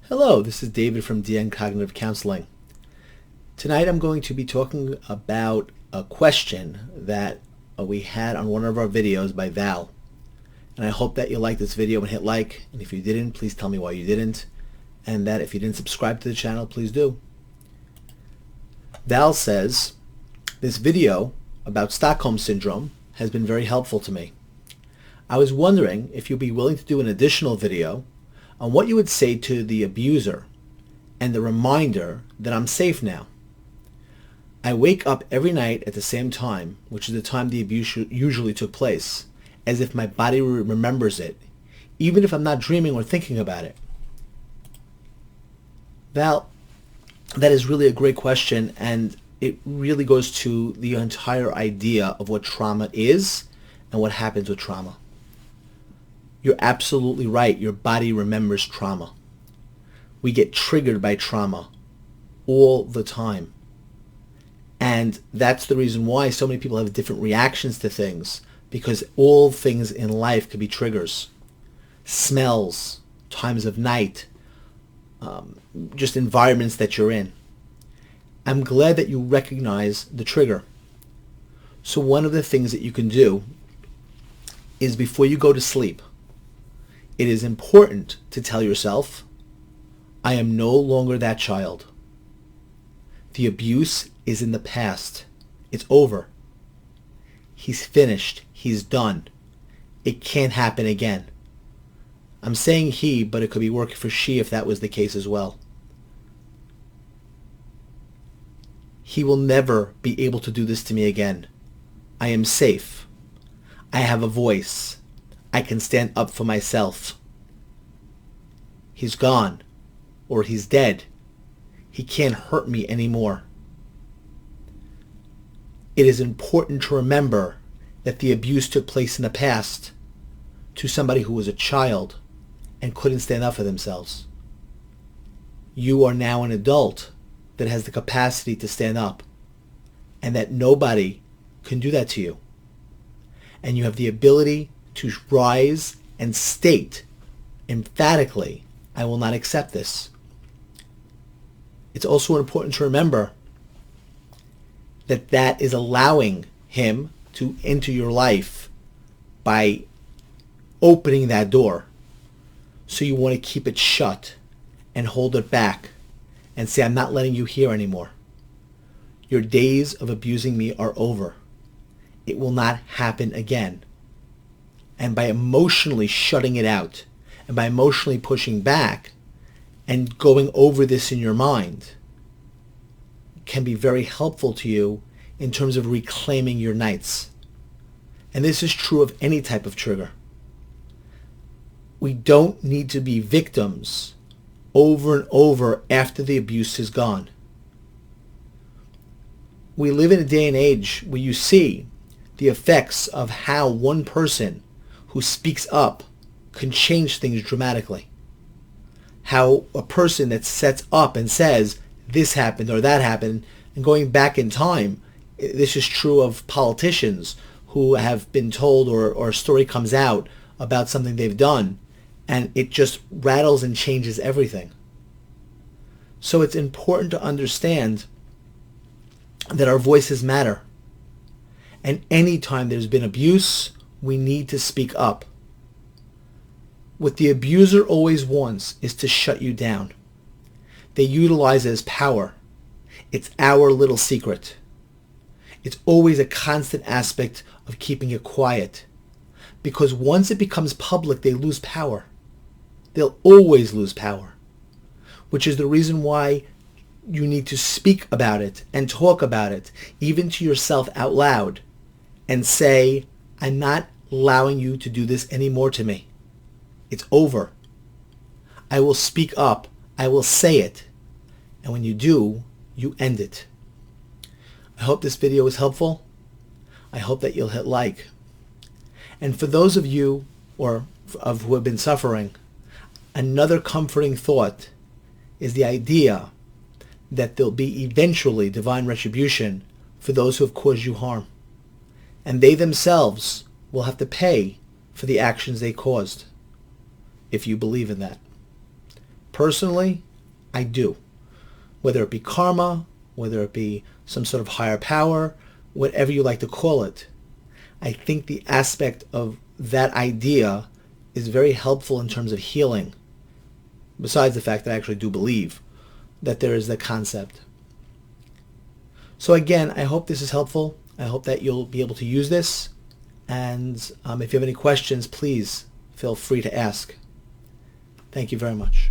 Hello, this is David from DN Cognitive Counseling. Tonight I'm going to be talking about a question that we had on one of our videos by Val. And I hope that you liked this video and hit like. And if you didn't, please tell me why you didn't. And that if you didn't subscribe to the channel, please do. Val says, this video about Stockholm Syndrome has been very helpful to me. I was wondering if you'd be willing to do an additional video on what you would say to the abuser and the reminder that I'm safe now. I wake up every night at the same time, which is the time the abuse usually took place, as if my body remembers it, even if I'm not dreaming or thinking about it. Val, that is really a great question, and it really goes to the entire idea of what trauma is and what happens with trauma. You're absolutely right. Your body remembers trauma. We get triggered by trauma all the time. And that's the reason why so many people have different reactions to things, because all things in life could be triggers. Smells, times of night, just environments that you're in. I'm glad that you recognize the trigger. So one of the things that you can do is before you go to sleep, it is important to tell yourself, I am no longer that child. The abuse is in the past. It's over. He's finished. He's done. It can't happen again. I'm saying he, but it could be working for she if that was the case as well. He will never be able to do this to me again. I am safe. I have a voice. I can stand up for myself. He's gone, or he's dead. He can't hurt me anymore. It is important to remember that the abuse took place in the past to somebody who was a child and couldn't stand up for themselves. You are now an adult that has the capacity to stand up, and that nobody can do that to you. And you have the ability to rise and state emphatically, I will not accept this. It's also important to remember that that is allowing him to enter your life by opening that door. So you want to keep it shut and hold it back and say, I'm not letting you here anymore. Your days of abusing me are over. It will not happen again. And by emotionally shutting it out, and by emotionally pushing back and going over this in your mind, can be very helpful to you in terms of reclaiming your nights. And this is true of any type of trigger. We don't need to be victims over and over after the abuse is gone. We live in a day and age where you see the effects of how one person who speaks up can change things dramatically. How a person that sets up and says, this happened or that happened, and going back in time, this is true of politicians who have been told or a story comes out about something they've done, and it just rattles and changes everything. So it's important to understand that our voices matter. And anytime there's been abuse, we need to speak up. What the abuser always wants is to shut you down. They utilize it as power. It's our little secret. It's always a constant aspect of keeping it quiet. Because once it becomes public, they lose power. They'll always lose power. Which is the reason why you need to speak about it and talk about it, even to yourself out loud, and say, I'm not allowing you to do this anymore to me. It's over. I will speak up. I will say it. And when you do, you end it. I hope this video was helpful. I hope that you'll hit like. And for those of you who have been suffering, another comforting thought is the idea that there'll be eventually divine retribution for those who have caused you harm. And they themselves will have to pay for the actions they caused, if you believe in that. Personally, I do. Whether it be karma, whether it be some sort of higher power, whatever you like to call it. I think the aspect of that idea is very helpful in terms of healing, besides the fact that I actually do believe that there is that concept. So again, I hope this is helpful. I hope that you'll be able to use this. And if you have any questions, please feel free to ask. Thank you very much.